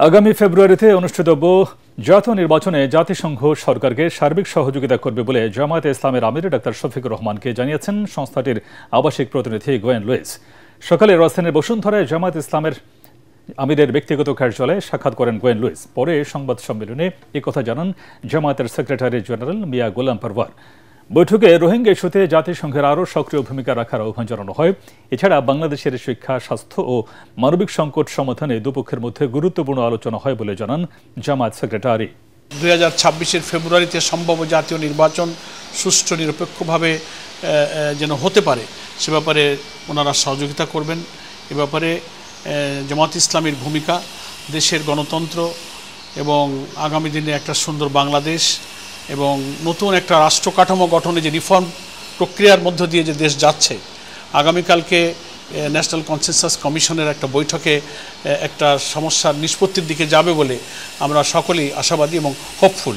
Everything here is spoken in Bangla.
আগামী ফেব্রুয়ারিতে অনুষ্ঠিতব্য জাতীয় নির্বাচনে জাতিসংঘ সরকারকে সার্বিক সহযোগিতা করবে বলে জামায়াতে ইসলামের আমির ডাক্তার শফিকুর রহমানকে জানিয়েছেন সংস্থাটির আবাসিক প্রতিনিধি গোয়েন লুইস। সকালে রাজধানীর বসুন্ধরায় জামায়াত ইসলামের আমিরের ব্যক্তিগত কার্যালয়ে সাক্ষাৎ করেন গোয়েন লুইস। পরে সংবাদ সম্মেলনে একথা জানান জামায়াতের সেক্রেটারি জেনারেল মিয়া গোলাম পারওয়ার। বৈঠকে রোহিঙ্গা ইস্যুতে জাতিসংঘের আরও সক্রিয় ভূমিকা রাখার আহ্বান জানানো হয়। এছাড়া বাংলাদেশের শিক্ষা, স্বাস্থ্য ও মানবিক সংকট সমাধানে দুপক্ষের মধ্যে গুরুত্বপূর্ণ আলোচনা হয় বলে জানান জামায়াত সেক্রেটারি। 2026-এর ফেব্রুয়ারিতে সম্ভাব্য জাতীয় নির্বাচন সুষ্ঠু নিরপেক্ষভাবে যেন হতে পারে সে ব্যাপারে ওনারা সহযোগিতা করবেন। এ ব্যাপারে জামায়াত ইসলামীর ভূমিকা, দেশের গণতন্ত্র এবং আগামী দিনে একটা সুন্দর বাংলাদেশ এবং নতুন একটা রাষ্ট্র কাঠামো গঠনে যে রিফর্ম প্রক্রিয়ার মধ্য দিয়ে যে দেশ যাচ্ছে, আগামীকালকে ন্যাশনাল কনসেনসাস কমিশনের একটা বৈঠকে একটা সমস্যার নিষ্পত্তির দিকে যাবে বলে আমরা সকলেই আশাবাদী এবং হোপফুল।